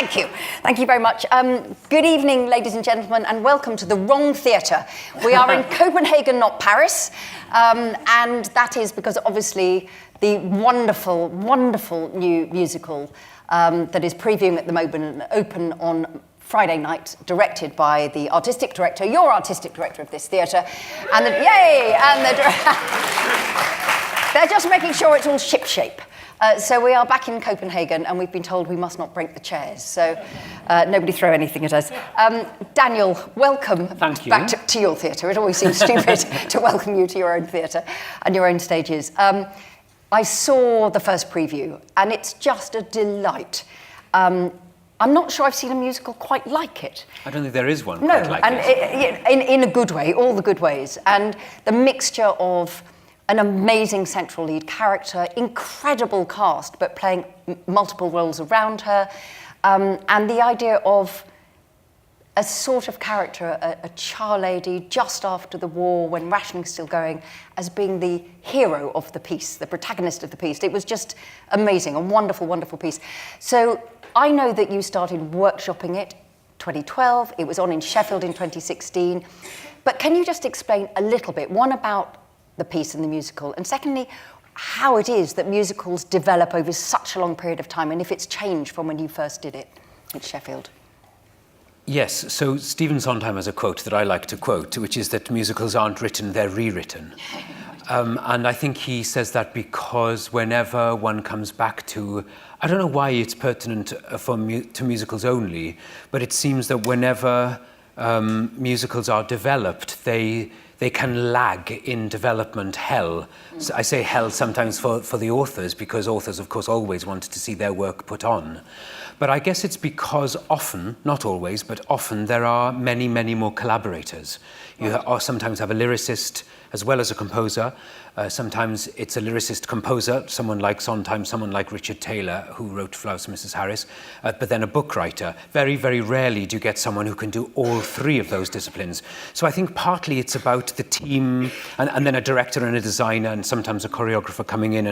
Thank you. Thank you very much. Good evening, ladies and gentlemen, and welcome to the wrong theatre. We are in Copenhagen, not Paris, and that is because obviously the wonderful, wonderful new musical that is previewing at the moment and open on Friday night, directed by the artistic director, your artistic director of this theatre, and they're just making sure it's all shipshape. So we are back in Copenhagen, and we've been told we must not break the chairs, so nobody throw anything at us. Daniel, welcome back to your theatre. It always seems stupid to welcome you to your own theatre and your own stages. I saw the first preview, and it's just a delight. I'm not sure I've seen a musical quite like it. I don't think there is one quite like it. In a good way, all the good ways. And the mixture of an amazing central lead character, incredible cast, but playing multiple roles around her, and the idea of a sort of character, a char lady just after the war when rationing's still going, as being the hero of the piece, the protagonist of the piece. It was just amazing, a wonderful, wonderful piece. So I know that you started workshopping it 2012, it was on in Sheffield in 2016, but can you just explain a little bit, one about the piece and the musical, and secondly, how it is that musicals develop over such a long period of time, and if it's changed from when you first did it at Sheffield? Yes, so Stephen Sondheim has a quote that I like to quote, which is that musicals aren't written, they're rewritten. And I think he says that because whenever one comes back to, I don't know why it's pertinent to musicals only, but it seems that whenever musicals are developed, they can lag in development hell. So I say hell sometimes for the authors, because authors, of course, always want to see their work put on. But I guess it's because often, not always, but often there are many, many more collaborators. You sometimes have a lyricist as well as a composer. Sometimes it's a lyricist-composer, someone like Sondheim, someone like Richard Taylor, who wrote Flowers for Mrs. Harris, but then a book writer. Very, very rarely do you get someone who can do all three of those disciplines. So I think partly it's about the team, and then a director and a designer, and sometimes a choreographer coming in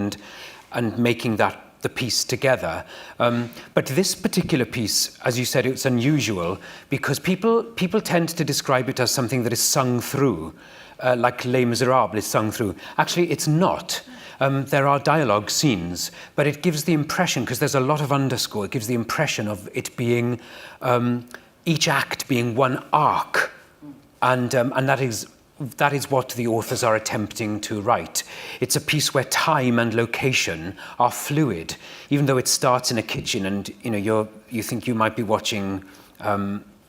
and making that the piece together. But this particular piece, as you said, it's unusual because people tend to describe it as something that is sung through, like Les Miserables is sung through. Actually, it's not. There are dialogue scenes, but it gives the impression, because there's a lot of underscore, it gives the impression of it being, each act being one arc, and that is what the authors are attempting to write. It's a piece where time and location are fluid, even though it starts in a kitchen and you think you might be watching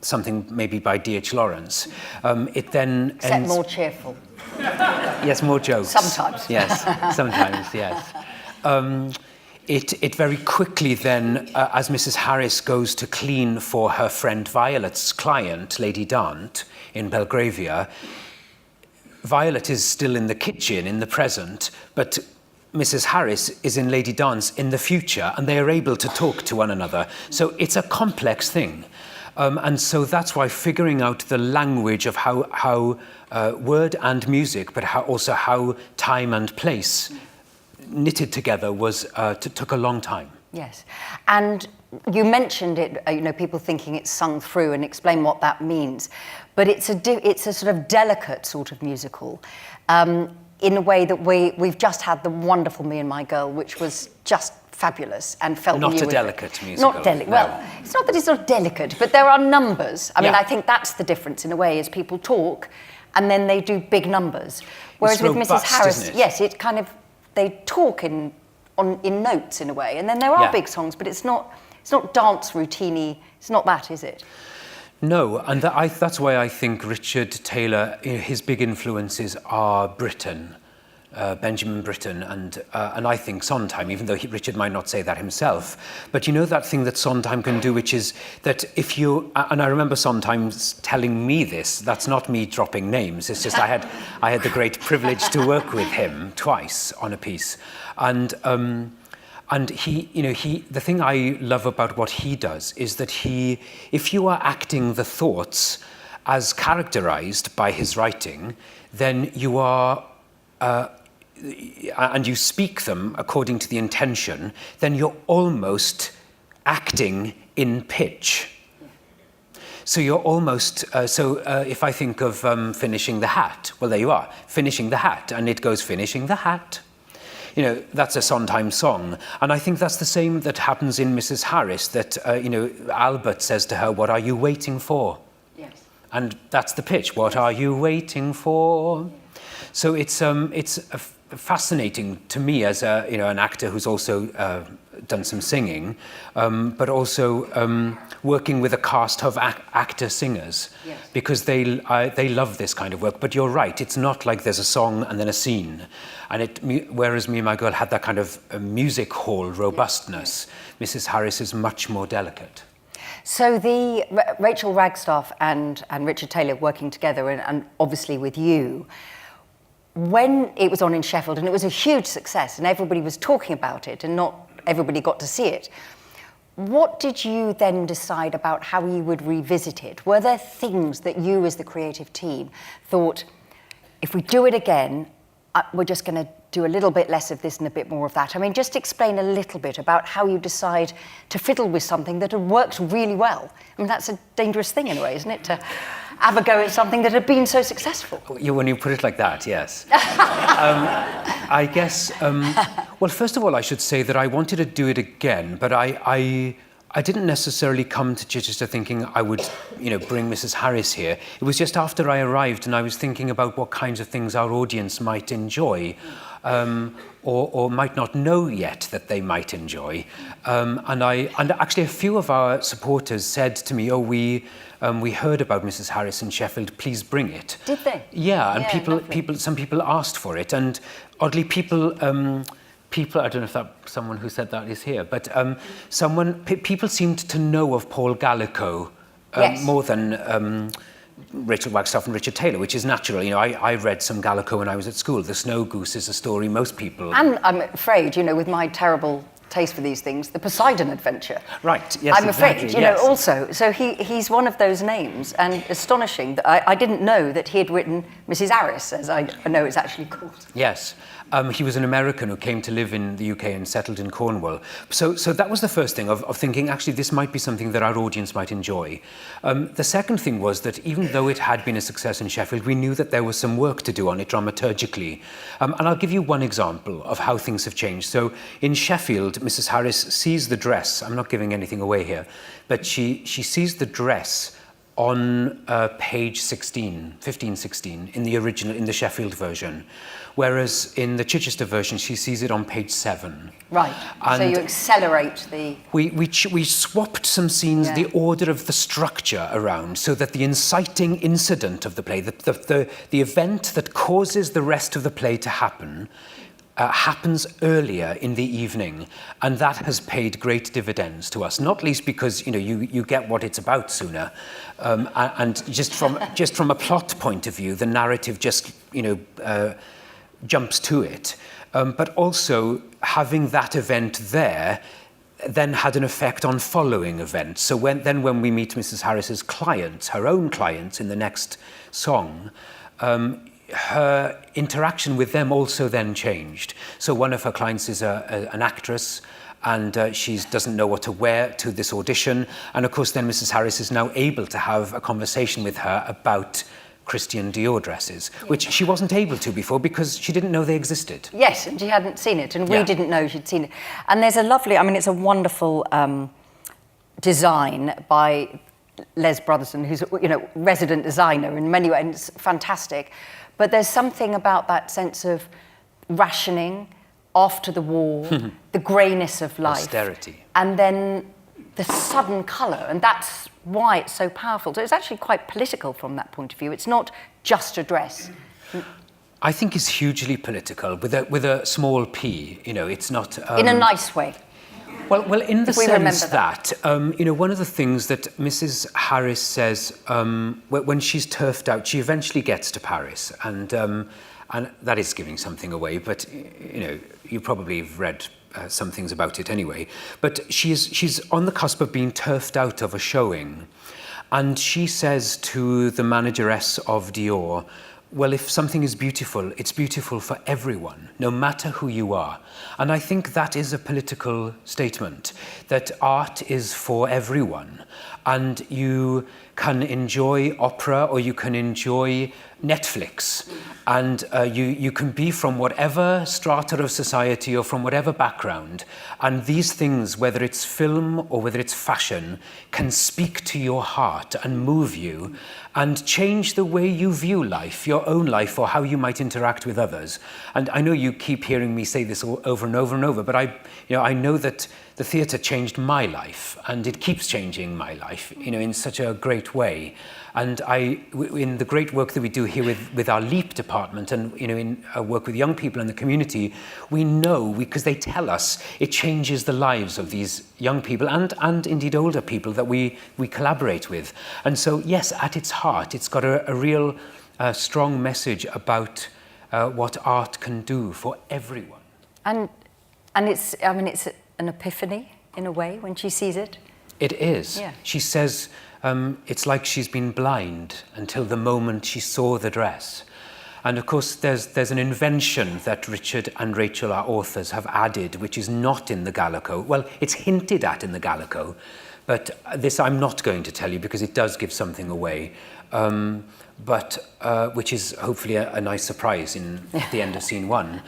something maybe by D.H. Lawrence. It then Except ends... more cheerful. Yes, more jokes. Sometimes. Yes, sometimes, yes. It very quickly then, as Mrs. Harris goes to clean for her friend Violet's client, Lady Dant, in Belgravia, Violet is still in the kitchen, in the present, but Mrs. Harris is in Lady Dant's in the future, and they are able to talk to one another. So it's a complex thing. And so that's why figuring out the language of how word and music, but also how time and place knitted together took a long time. Yes, and you mentioned it, people thinking it's sung through, and explain what that means. But it's a sort of delicate sort of musical, in a way that we've just had the wonderful Me and My Girl, which was just fabulous and felt not new. A delicate musical. Not delicate. No. Well, it's not that it's not delicate, but there are numbers. I mean, Yeah. I think that's the difference in a way, is people talk, and then they do big numbers. Whereas with robust, Mrs. Harris, isn't it? yes, it kind of they talk in notes in a way, and then there are big songs, but it's not dance routine-y. It's not that, is it? No, and that's why I think Richard Taylor, his big influences are Britten, Benjamin Britten, and I think Sondheim, even though Richard might not say that himself. But you know that thing that Sondheim can do, which is that if you, and I remember Sondheim telling me this, that's not me dropping names, it's just I had the great privilege to work with him twice on a piece. And he, the thing I love about what he does is that if you are acting the thoughts as characterized by his writing, then you are, and you speak them according to the intention, then you're almost acting in pitch. So you're almost, if I think of finishing the hat, well, there you are, finishing the hat, and it goes finishing the hat. You know, that's a Sondheim song. And I think that's the same that happens in Mrs. Harris, that, Albert says to her, what are you waiting for? Yes. And that's the pitch, what are you waiting for? So it's fascinating to me as an actor who's also done some singing, but also working with a cast of actor-singers, yes, because they love this kind of work. But you're right, it's not like there's a song and then a scene. And whereas Me and My Girl had that kind of music hall robustness, yes, Mrs. Harris is much more delicate. So the Rachel Ragstaff and Richard Taylor working together, and obviously with you, when it was on in Sheffield, and it was a huge success, and everybody was talking about it, and not everybody got to see it, what did you then decide about how you would revisit it? Were there things that you, as the creative team, thought, if we do it again, we're just going to do a little bit less of this and a bit more of that? I mean, just explain a little bit about how you decide to fiddle with something that had worked really well. I mean, that's a dangerous thing in a way, isn't it? To have a go at something that had been so successful. When you put it like that, yes. I guess, well, first of all, I should say that I wanted to do it again, but I didn't necessarily come to Chichester thinking I would, bring Mrs. Harris here. It was just after I arrived and I was thinking about what kinds of things our audience might enjoy, or might not know yet that they might enjoy. And actually a few of our supporters said to me, we heard about Mrs. Harris in Sheffield, please bring it. Did they? Yeah, and some people asked for it, and oddly people, I don't know if someone who said that is here, but people seemed to know of Paul Gallico yes, more than Rachel Wagstaff and Richard Taylor, which is natural. I read some Gallico when I was at school. The Snow Goose is a story most people... And I'm afraid, with my terrible taste for these things, the Poseidon Adventure. Right, yes, I'm afraid, exactly, yes. Also, so he's one of those names, and astonishing that I didn't know that he had written Mrs. Harris, as I know it's actually called. Yes. He was an American who came to live in the UK and settled in Cornwall. So that was the first thing of thinking, actually, this might be something that our audience might enjoy. The second thing was that even though it had been a success in Sheffield, we knew that there was some work to do on it dramaturgically. And I'll give you one example of how things have changed. So in Sheffield, Mrs. Harris sees the dress. I'm not giving anything away here, but she sees the dress on page 15, 16, in the original, in the Sheffield version. Whereas in the Chichester version, she sees it on page 7. Right, and so you accelerate the... We swapped some scenes, the order of the structure around, so that the inciting incident of the play, the event that causes the rest of the play to happen, happens earlier in the evening, and that has paid great dividends to us. Not least because you get what it's about sooner, and just from a plot point of view, the narrative just jumps to it. But also having that event there then had an effect on following events. So when we meet Mrs. Harris's clients, her own clients in the next song, her interaction with them also then changed. So one of her clients is an actress, and she doesn't know what to wear to this audition. And of course then Mrs. Harris is now able to have a conversation with her about Christian Dior dresses, which she wasn't able to before because she didn't know they existed. Yes, and she hadn't seen it, and we didn't know she'd seen it. And there's a lovely, it's a wonderful design by Les Brotherson, who's resident designer in many ways, and it's fantastic. But there's something about that sense of rationing, after the war, the greyness of life. Austerity. And then the sudden colour, and that's why it's so powerful. So it's actually quite political from that point of view. It's not just a dress. I think it's hugely political, with a small p. It's not... in a nice way. Well, in the sense that, one of the things that Mrs. Harris says, when she's turfed out, she eventually gets to Paris, and that is giving something away, but, you probably have read some things about it anyway. But she's on the cusp of being turfed out of a showing, and she says to the manageress of Dior, well, if something is beautiful, it's beautiful for everyone, no matter who you are. And I think that is a political statement, that art is for everyone. And you can enjoy opera or you can enjoy Netflix. And you can be from whatever strata of society or from whatever background. And these things, whether it's film or whether it's fashion, can speak to your heart and move you and change the way you view life, your own life, or how you might interact with others. And I know you keep hearing me say this over and over and over, but I know that the theatre changed my life, and it keeps changing my life, in such a great way. And in the great work that we do here with our LEAP department, and in our work with young people in the community, we know, because they tell us, it changes the lives of these young people and indeed older people that we collaborate with. And so, yes, at its heart, it's got a real strong message about what art can do for everyone. And it's an epiphany in a way when she sees it. It is. Yeah. She says it's like she's been blind until the moment she saw the dress. And of course, there's an invention that Richard and Rachel, our authors, have added, which is not in the Gallico. Well, it's hinted at in the Gallico, but this I'm not going to tell you because it does give something away. But which is hopefully a nice surprise at the end of scene 1.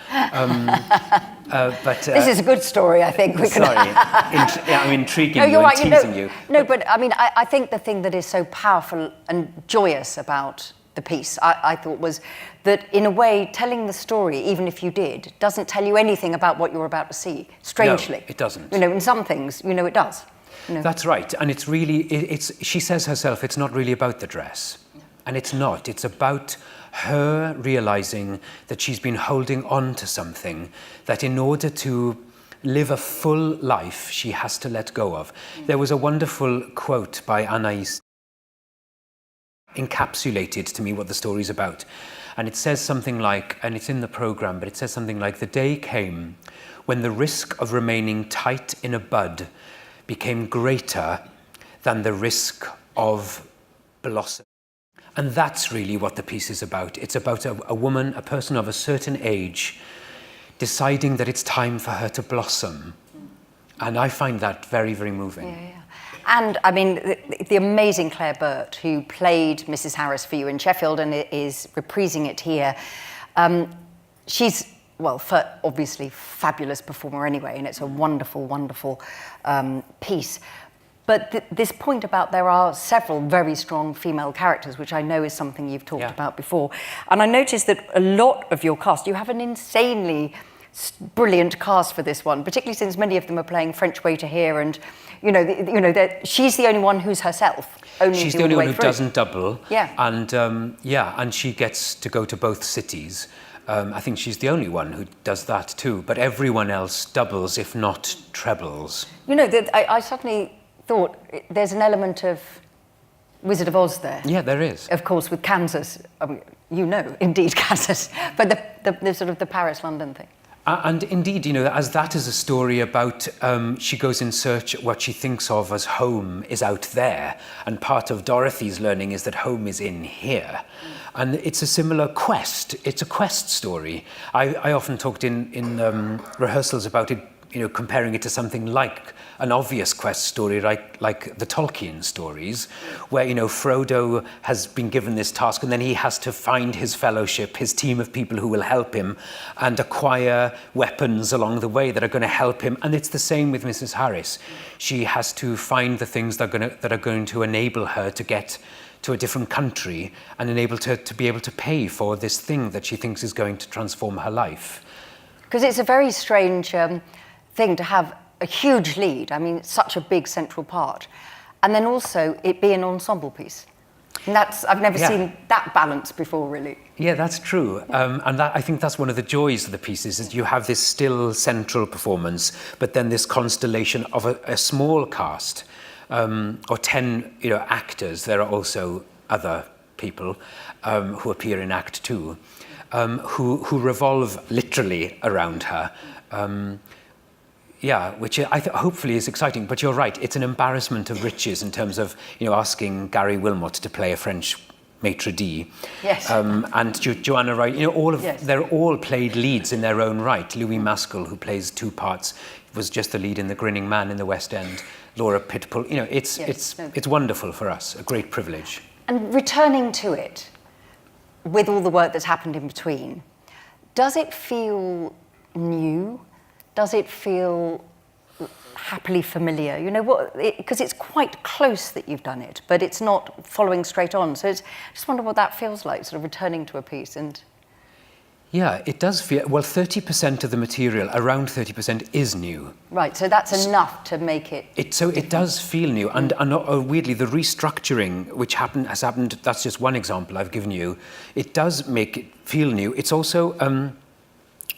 But this is a good story, I think. I'm intriguing no, you and right, teasing you. No, but I think the thing that is so powerful and joyous about the piece, I thought, was that in a way, telling the story, even if you did, doesn't tell you anything about what you're about to see. Strangely, no, it doesn't. In some things, it does. That's right, and it's really. She says herself, it's not really about the dress. And it's not. It's about her realizing that she's been holding on to something that in order to live a full life, she has to let go of. There was a wonderful quote by Anais encapsulated to me what the story's about. And it says something like, and it's in the programme, but it says something like, the day came when the risk of remaining tight in a bud became greater than the risk of blossom. And that's really what the piece is about. It's about a woman, a person of a certain age, deciding that it's time for her to blossom. And I find that very, very moving. Yeah. And, the amazing Claire Burt, who played Mrs. Harris for you in Sheffield and is reprising it here, she's, obviously fabulous performer anyway, and it's a wonderful, wonderful piece. But this point about there are several very strong female characters, which I know is something you've talked about before. And I noticed that a lot of your cast, you have an insanely brilliant cast for this one, particularly since many of them are playing French waiter here, and she's the only one who's herself. She's the only one who doesn't double. Yeah. And she gets to go to both cities. I think she's the only one who does that too. But everyone else doubles, if not trebles. I suddenly thought there's an element of Wizard of Oz there. Yeah, there is. Of course, with Kansas, indeed Kansas, but the sort of the Paris-London thing. And indeed, as that is a story about she goes in search, what she thinks of as home is out there, and part of Dorothy's learning is that home is in here. And it's a similar quest. It's a quest story. I often talked in rehearsals about it, comparing it to something like an obvious quest story, like the Tolkien stories, where, Frodo has been given this task and then he has to find his fellowship, his team of people who will help him and acquire weapons along the way that are going to help him. And it's the same with Mrs. Harris. She has to find the things that are going to enable her to get to a different country and enable her to be able to pay for this thing that she thinks is going to transform her life. Because it's a very strange thing to have a huge lead, such a big central part, and then also it be an ensemble piece. And I've never seen that balance before, really. Yeah, that's true. And I think that's one of the joys of the pieces, is you have this still central performance, but then this constellation of a small cast, or 10 actors. There are also other people who appear in Act 2, who revolve literally around her. Which hopefully is exciting. But you're right, it's an embarrassment of riches in terms of asking Gary Wilmot to play a French maitre d'. Yes. And Joanna Wright, Yes. they're all played leads in their own right. Louis Maskell, who plays two parts, was just the lead in The Grinning Man in the West End. Laura Pitbull, it's wonderful for us, a great privilege. And returning to it, with all the work that's happened in between, does it feel new? Does it feel happily familiar? Because it's quite close that you've done it, but it's not following straight on. So I just wonder what that feels like, sort of returning to a piece. And yeah, it does feel, well, 30% of the material, around 30%, is new. Right, so that's enough to make it... It does feel new, and weirdly, the restructuring which has happened, that's just one example I've given you, it does make it feel new. It's also,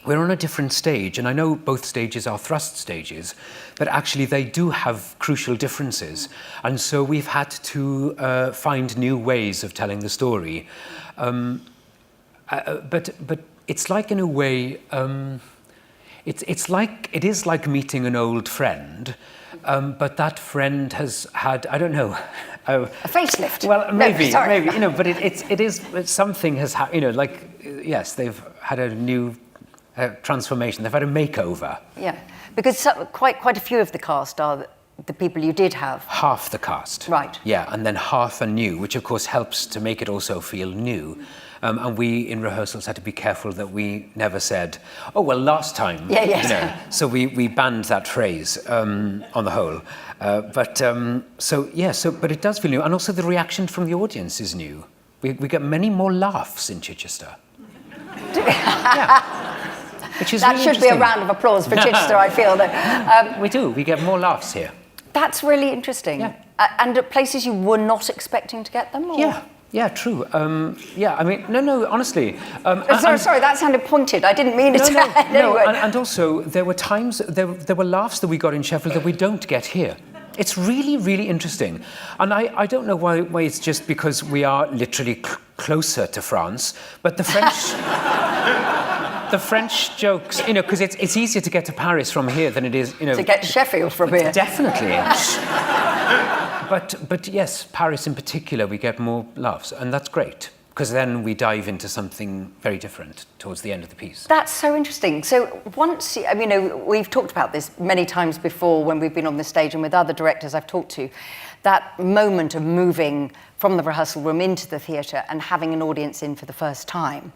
we're on a different stage, and I know both stages are thrust stages, but actually they do have crucial differences, and so we've had to find new ways of telling the story. But it's like, in a way, it is like meeting an old friend, but that friend has had, I don't know, a facelift. Well, maybe, but something has happened. Yes, they've had a new transformation. They've had a makeover. Yeah, because quite a few of the cast are the people you did have. Half the cast. Right. Yeah, and then half are new, which of course helps to make it also feel new. And we, in rehearsals, had to be careful that we never said, "Oh, well, last time." Yeah, yes. So we banned that phrase on the whole. But it does feel new, and also the reaction from the audience is new. We get many more laughs in Chichester. Yeah. Which is that really should be a round of applause for Chichester, I feel. We do. We get more laughs here. That's really interesting. Yeah. And at places you were not expecting to get them? Or? Yeah, true. No, honestly. Sorry, that sounded pointed. I didn't mean it. No, and also there were times, there were laughs that we got in Sheffield that we don't get here. It's really, really interesting. And I don't know why it's just because we are literally closer to France, but the French... The French jokes, because it's easier to get to Paris from here than it is, to get to Sheffield from here. Definitely. But yes, Paris in particular, we get more laughs, and that's great, because then we dive into something very different towards the end of the piece. That's so interesting. So once, we've talked about this many times before when we've been on the stage and with other directors I've talked to, that moment of moving from the rehearsal room into the theatre and having an audience in for the first time,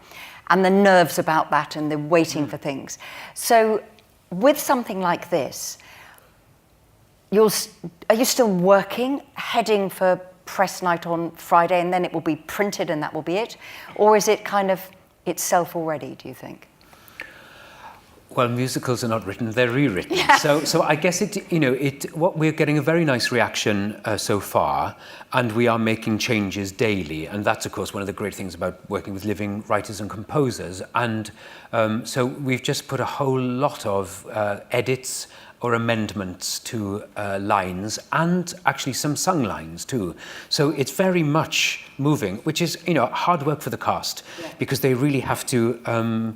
and the nerves about that and the waiting for things. So with something like this, are you still working, heading for press night on Friday, and then it will be printed and that will be it? Or is it kind of itself already, do you think? Well, musicals are not written, they're rewritten. Yeah. So I guess we're getting a very nice reaction so far, and we are making changes daily. And that's, of course, one of the great things about working with living writers and composers. And so we've just put a whole lot of edits or amendments to lines, and actually some sung lines too. So it's very much moving, which is, hard work for the cast, because they really have to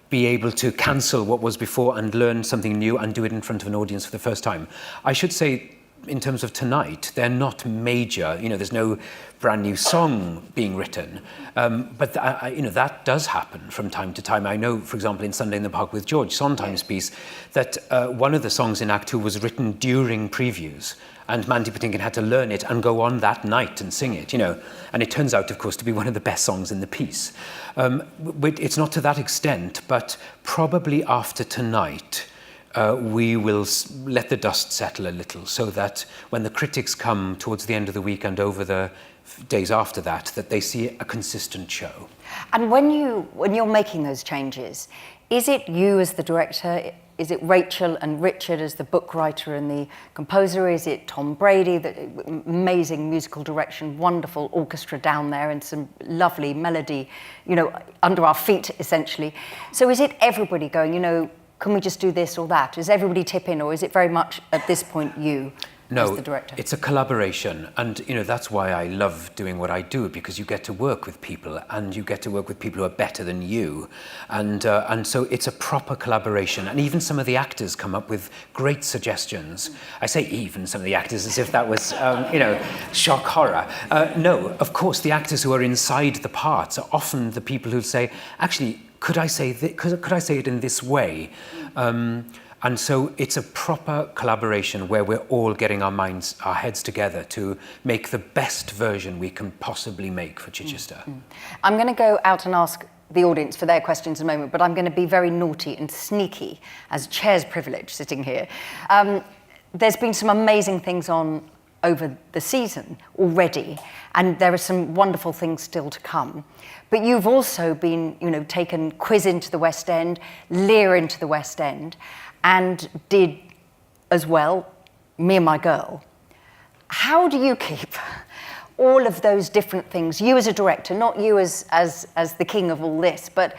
be able to cancel what was before and learn something new and do it in front of an audience for the first time. I should say, in terms of tonight, they're not major. There's no brand new song being written, but that does happen from time to time. I know, for example, in Sunday in the Park with George, Sondheim's piece, that one of the songs in Act 2 was written during previews, and Mandy Patinkin had to learn it and go on that night and sing it, And it turns out, of course, to be one of the best songs in the piece. But it's not to that extent, but probably after tonight, we will let the dust settle a little, so that when the critics come towards the end of the week and over the days after that they see a consistent show. And when you're making those changes, is it you as the director? Is it Rachel and Richard as the book writer and the composer? Is it Tom Brady, the amazing musical direction, wonderful orchestra down there and some lovely melody, under our feet, essentially? So is it everybody going, can we just do this or that? Does everybody tip in, or is it very much, at this point, you? as the director? It's a collaboration, and that's why I love doing what I do, because you get to work with people, and you get to work with people who are better than you, and so it's a proper collaboration. And even some of the actors come up with great suggestions. I say even some of the actors as if that was shock horror. No, of course, the actors who are inside the parts are often the people who say, actually, could I say it in this way? And so it's a proper collaboration where we're all getting our heads together to make the best version we can possibly make for Chichester. I'm going to go out and ask the audience for their questions in a moment, but I'm going to be very naughty and sneaky as chair's privilege sitting here. There's been some amazing things on over the season already, and there are some wonderful things still to come. But you've also been, taken Quiz into the West End, Lear into the West End, and did as well Me and My Girl. How do you keep all of those different things, you as a director, not you as the king of all this, but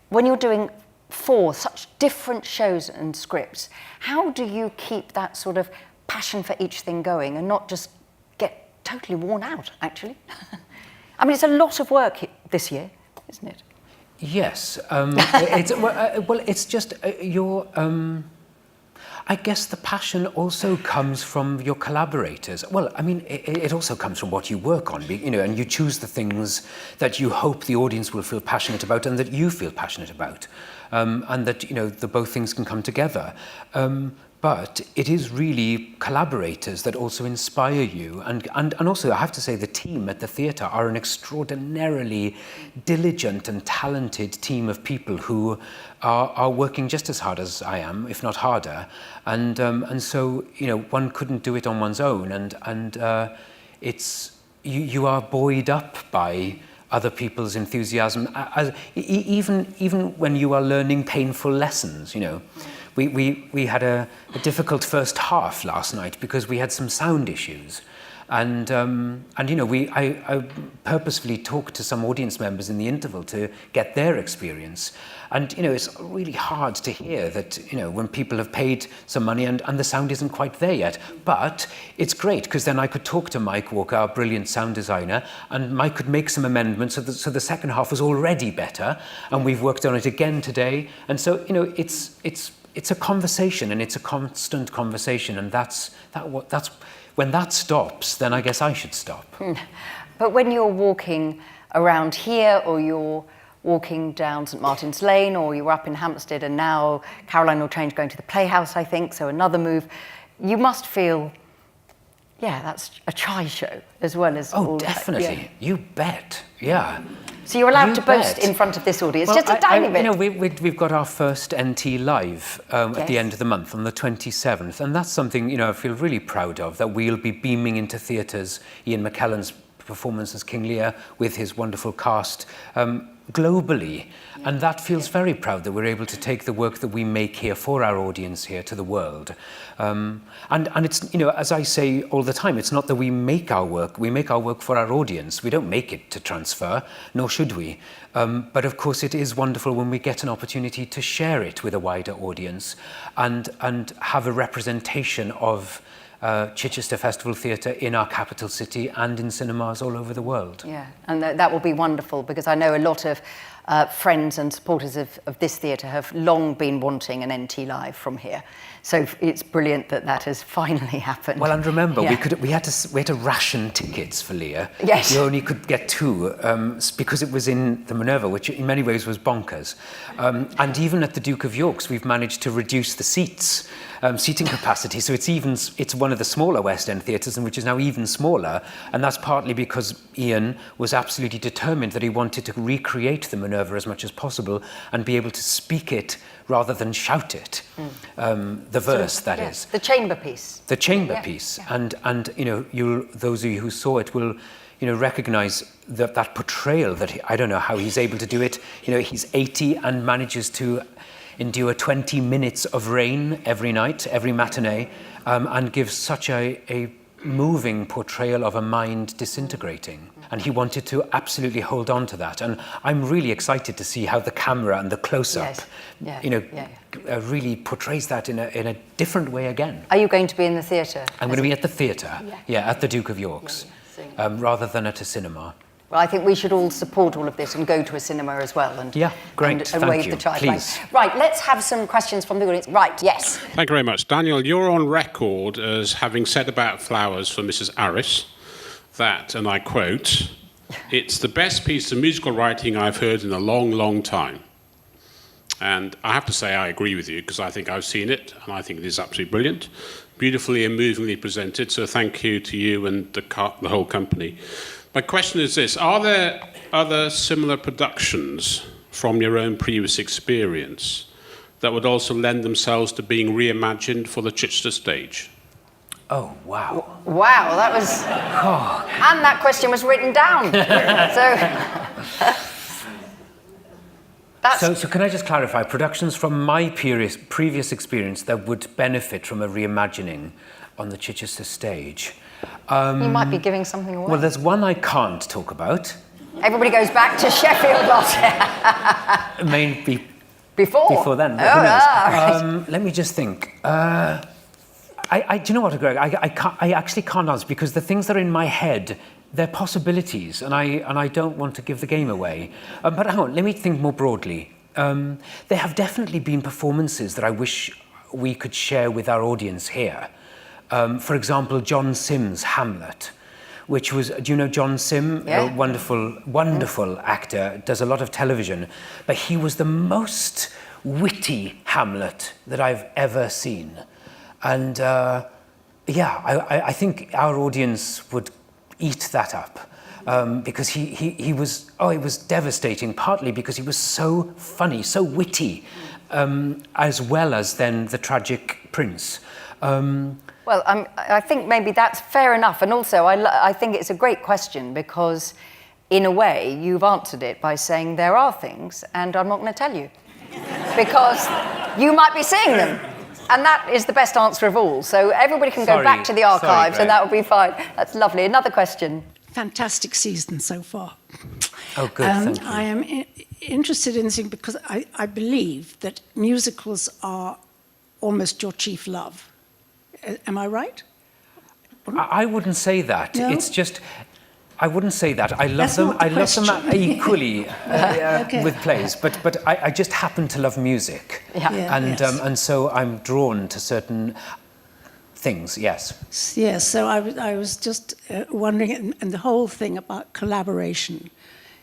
when you're doing 4 such different shows and scripts, how do you keep that sort of passion for each thing going and not just get totally worn out, actually? I mean, it's a lot of work this year, isn't it? Yes. It's just I guess the passion also comes from your collaborators. Well, I mean, it also comes from what you work on, and you choose the things that you hope the audience will feel passionate about and that you feel passionate about, and that, the both things can come together. But it is really collaborators that also inspire you. And also, I have to say, the team at the theatre are an extraordinarily diligent and talented team of people who are working just as hard as I am, if not harder. And so, one couldn't do it on one's own. And it's you are buoyed up by other people's enthusiasm, even when you are learning painful lessons, We had a difficult first half last night because we had some sound issues, and I purposefully talked to some audience members in the interval to get their experience, and it's really hard to hear that when people have paid some money and the sound isn't quite there yet. But it's great because then I could talk to Mike Walker, our brilliant sound designer, and Mike could make some amendments so the second half was already better, and we've worked on it again today, and so it's a conversation, and it's a constant conversation, and that's when that stops, then I guess I should stop. But when you're walking around here, or you're walking down St Martin's Lane, or you were up in Hampstead, and now Caroline will change going to the Playhouse, I think, so another move, you must feel, that's a chai show as well as all definitely. that. Yeah. You bet. Yeah. So you're allowed to boast in front of this audience, just a tiny bit. We've got our first NT Live at the end of the month, on the 27th, and that's something, I feel really proud of, that we'll be beaming into theatres Ian McKellen's performance as King Lear with his wonderful cast globally. And that feels very proud that we're able to take the work that we make here for our audience here to the world. And it's, as I say all the time, it's not that we make our work for our audience. We don't make it to transfer, nor should we. But of course it is wonderful when we get an opportunity to share it with a wider audience and have a representation of Chichester Festival Theatre in our capital city and in cinemas all over the world. Yeah, and that will be wonderful, because I know a lot of friends and supporters of this theatre have long been wanting an NT Live from here. So it's brilliant that has finally happened. Well, and remember, we had to ration tickets for Lear. Yes. You only could get 2 because it was in the Minerva, which in many ways was bonkers. And even at the Duke of York's, we've managed to reduce the seating capacity. So it's one of the smaller West End theatres, and which is now even smaller. And that's partly because Ian was absolutely determined that he wanted to recreate the Minerva as much as possible and be able to speak it rather than shout it. The verse, that is. The chamber piece. The chamber piece. Yeah. And those of you who saw it will recognise that portrayal that I don't know how he's able to do it. He's 80 and manages to endure 20 minutes of rain every night, every matinee, and gives such a moving portrayal of a mind disintegrating. And he wanted to absolutely hold on to that. And I'm really excited to see how the camera and the close-up, really portrays that in a different way again. Are you going to be in the theatre? I'm going to be at the theatre, at the Duke of York's, rather than at a cinema. Well, I think we should all support all of this and go to a cinema as well and great. and wave the chide flag. Please. Right, let's have some questions from the audience. Right, yes. Thank you very much. Daniel, you're on record as having said about Flowers for Mrs. Arris that, and I quote, "It's the best piece of musical writing I've heard in a long, long time." And I have to say I agree with you, because I think I've seen it, and I think it is absolutely brilliant, beautifully and movingly presented, so thank you to you and the whole company. My question is this: are there other similar productions from your own previous experience that would also lend themselves to being reimagined for the Chichester stage? Oh, wow. Wow, that was... And that question was written down. So can I just clarify, productions from my previous experience that would benefit from a reimagining on the Chichester stage? You might be giving something away. Well, there's one I can't talk about. Everybody goes back to Sheffield, Maybe Before then. Oh, Who knows? right. Let me just think. Do you know what, Greg? I actually can't answer, because the things that are in my head, they're possibilities, and I don't want to give the game away. But hang on, let me think more broadly. There have definitely been performances that I wish we could share with our audience here. For example, John Sims' Hamlet, which was, do you know John Sim? Yeah. A wonderful actor, does a lot of television, but he was the most witty Hamlet that I've ever seen. And I think our audience would eat that up, because he was, it was devastating, partly because he was so funny, so witty, as well as then the tragic prince. Well, I think maybe that's fair enough. And also, I think it's a great question, because in a way, you've answered it by saying there are things, and I'm not going to tell you, because you might be seeing them. And that is the best answer of all. So everybody can go back to the archives, and that will be fine. That's lovely. Another question. Fantastic season so far. Oh, good, thank you. I am interested in seeing, because I believe that musicals are almost your chief love. Am I right? I wouldn't say that. No? It's just, I wouldn't say that. I love That's them. not the I love them question. equally Okay. with plays, but I just happen to love music, and so I'm drawn to certain things. Yes. Yes. So I was just wondering, and the whole thing about collaboration.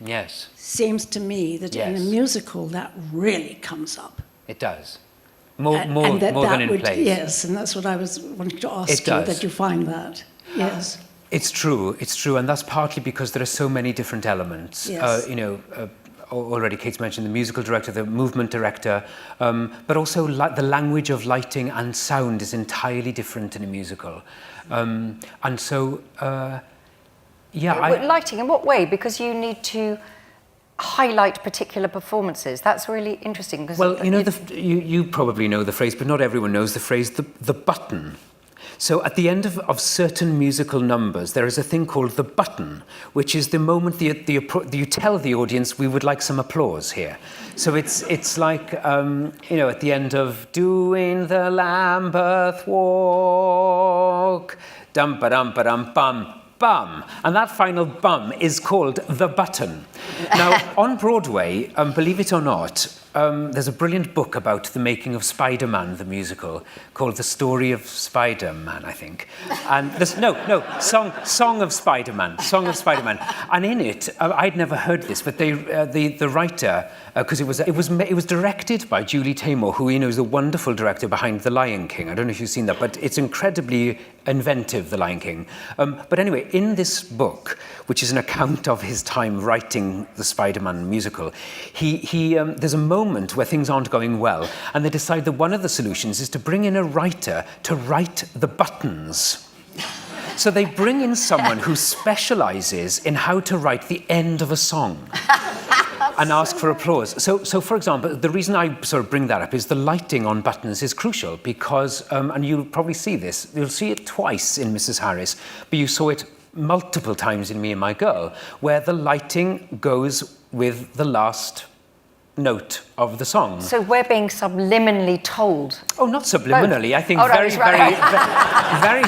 Yes. Seems to me that in a musical that really comes up. It does. More And that than in would, plays. Yes, and that's what I was wanting to ask It you, does. that you find that. Yes. It's true, and that's partly because there are so many different elements. Yes. Already Kate's mentioned the musical director, the movement director, but also the language of lighting and sound is entirely different in a musical. And so, Lighting, in what way? Because you need to highlight particular performances. That's really interesting. Well, you probably know the phrase, but not everyone knows the phrase, the button. So at the end of certain musical numbers, there is a thing called the button, which is the moment you tell the audience, we would like some applause here. So it's like, at the end of doing the Lambeth Walk, dum-ba-dum-ba-dum-bum, bum. And that final bum is called the button. Now, on Broadway, believe it or not, there's a brilliant book about the making of Spider-Man, the musical, called The Story of Spider-Man, I think. And Song of Spider-Man. And in it, I'd never heard this, but the writer, because it was directed by Julie Taymor, who is a wonderful director behind The Lion King. I don't know if you've seen that, but it's incredibly inventive, The Lion King. But anyway, in this book, which is an account of his time writing the Spider-Man musical, there's a moment where things aren't going well, and they decide that one of the solutions is to bring in a writer to write the buttons. So they bring in someone who specializes in how to write the end of a song. and ask for applause. So for example, the reason I sort of bring that up is the lighting on buttons is crucial because, and you'll probably see this, you'll see it twice in Mrs. Harris, but you saw it multiple times in Me and My Girl, where the lighting goes with the last note of the song. So we're being subliminally told. Oh, not subliminally. I think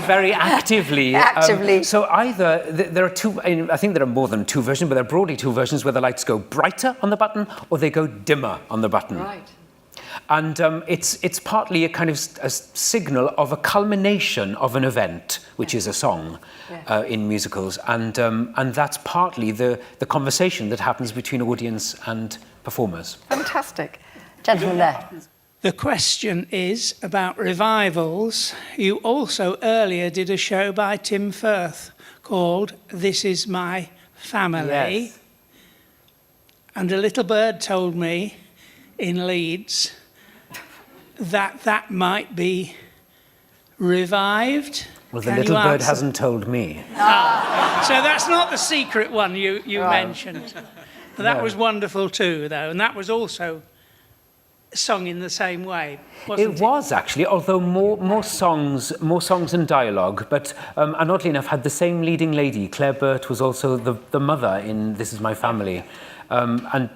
very actively. Actively. So either there are two. I think there are more than two versions, but there are broadly two versions where the lights go brighter on the button or they go dimmer on the button. Right. And it's partly a kind of a signal of a culmination of an event, which is a song in musicals, and that's partly the conversation that happens between audience and performers. Fantastic. Gentleman there. The question is about revivals. You also earlier did a show by Tim Firth called This Is My Family. Yes. And a little bird told me in Leeds that might be revived. Well, the little bird hasn't told me. So that's not the secret one you mentioned. That was wonderful too, though, and that was also sung in the same way, wasn't it? It was actually, although more songs and dialogue, but and oddly enough, had the same leading lady. Claire Burt was also the mother in This Is My Family, and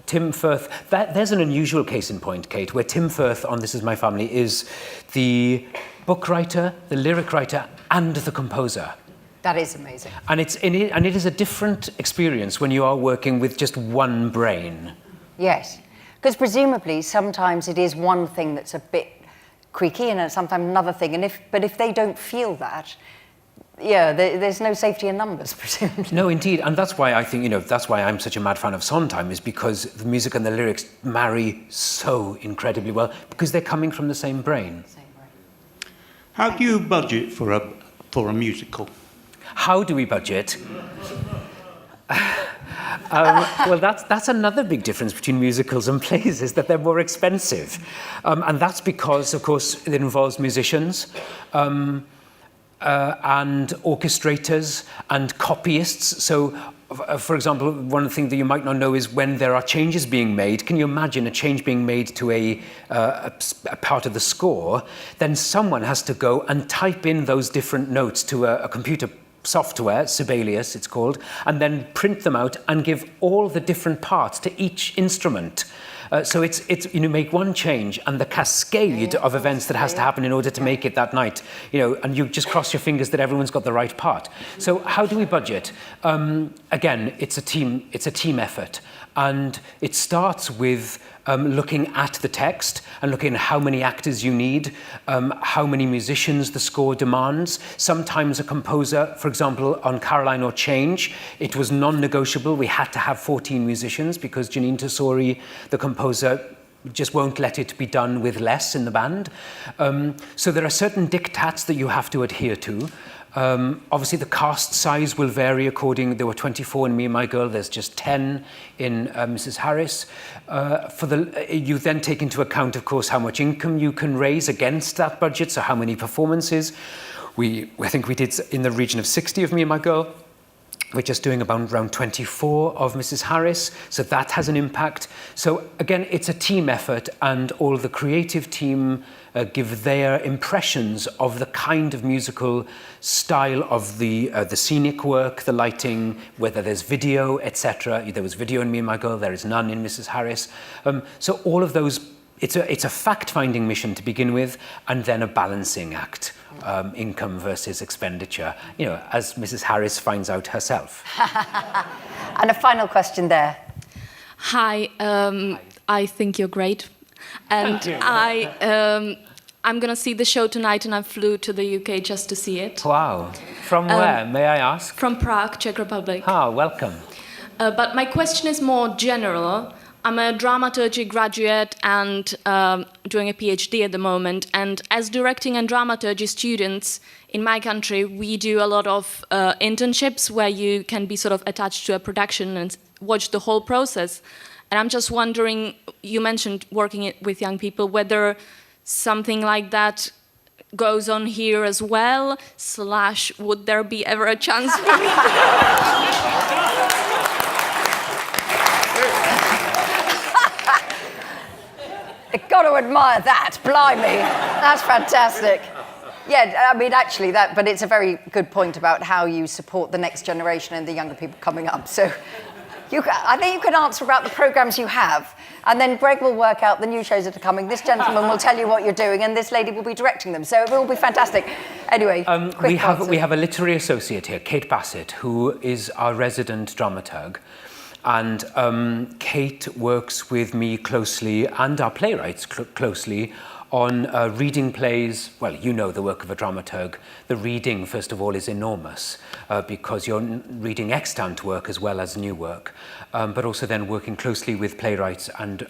Tim Firth. There's an unusual case in point, Kate, where Tim Firth on This Is My Family is the book writer, the lyric writer, and the composer. That is amazing. And it is a different experience when you are working with just one brain. Yes. Because presumably sometimes it is one thing that's a bit creaky and sometimes another thing. But if they don't feel that, there's no safety in numbers, presumably. No, indeed. And that's why I think, that's why I'm such a mad fan of Sondheim, is because the music and the lyrics marry so incredibly well because they're coming from the same brain. How do you budget for a musical? How do we budget? Well, that's another big difference between musicals and plays, is that they're more expensive. And that's because, of course, it involves musicians and orchestrators and copyists. So, for example, one thing that you might not know is when there are changes being made. Can you imagine a change being made to a part of the score? Then someone has to go and type in those different notes to a computer software, Sibelius it's called, and then print them out and give all the different parts to each instrument. So it's make one change and the cascade of events that has to happen in order to make it that night, and you just cross your fingers that everyone's got the right part. So how do we budget? Again, it's a team effort, and it starts with looking at the text and looking at how many actors you need, how many musicians the score demands. Sometimes a composer, for example, on Caroline or Change, it was non-negotiable. We had to have 14 musicians because Janine Tesori, the composer, just won't let it be done with less in the band. So there are certain diktats that you have to adhere to. Obviously, the cast size will vary according. There were 24 in Me and My Girl. There's just 10 in Mrs. Harris. You then take into account, of course, how much income you can raise against that budget. So how many performances? I think we did in the region of 60 of Me and My Girl. We're just doing around 24 of Mrs. Harris, so that has an impact. So again, it's a team effort, and all the creative team give their impressions of the kind of musical style of the scenic work, the lighting, whether there's video, etc. There was video in Me and My Girl, there is none in Mrs. Harris. So all of those, it's a fact-finding mission to begin with, and then a balancing act. Income versus expenditure, as Mrs. Harris finds out herself. And a final question there. Hi, I think you're great. And I'm going to see the show tonight, and I flew to the UK just to see it. Wow. From where, may I ask? From Prague, Czech Republic. Ah, welcome. But my question is more general. I'm a dramaturgy graduate and doing a PhD at the moment. And as directing and dramaturgy students in my country, we do a lot of internships where you can be sort of attached to a production and watch the whole process. And I'm just wondering, you mentioned working with young people, whether something like that goes on here as well, / would there be ever a chance for me? You've got to admire that, blimey. That's fantastic. Yeah, I mean, actually, but it's a very good point about how you support the next generation and the younger people coming up. So I think you can answer about the programmes you have, and then Greg will work out the new shows that are coming. This gentleman will tell you what you're doing, and this lady will be directing them. So it will be fantastic. Anyway, we have a literary associate here, Kate Bassett, who is our resident dramaturg. And Kate works with me closely, and our playwrights closely, on reading plays. Well, you know the work of a dramaturg. The reading, first of all, is enormous because you're reading extant work as well as new work, but also then working closely with playwrights and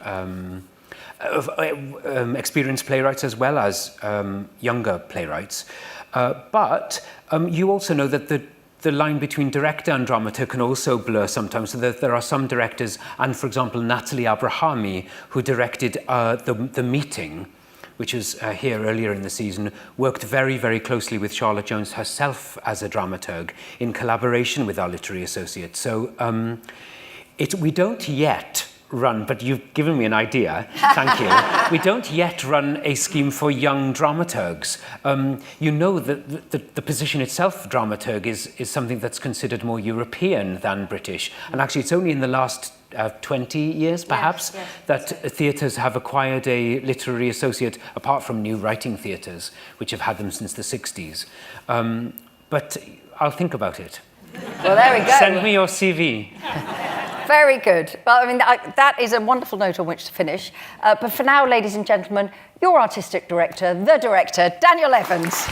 experienced playwrights as well as younger playwrights. But you also know that the line between director and dramaturg can also blur sometimes. So there are some directors, and for example, Natalie Abrahami, who directed The Meeting, which was here earlier in the season, worked very, very closely with Charlotte Jones herself as a dramaturg in collaboration with our literary associate. So we don't yet run, but you've given me an idea, thank you. We don't yet run a scheme for young dramaturgs. You know that the position itself, dramaturg, is something that's considered more European than British. And actually, it's only in the last 20 years, perhaps, that theatres have acquired a literary associate, apart from new writing theatres, which have had them since the 60s. But I'll think about it. Well, there we go. Send me your CV. Very good. Well, I mean, that is a wonderful note on which to finish. But for now, ladies and gentlemen, your artistic director, the director, Daniel Evans.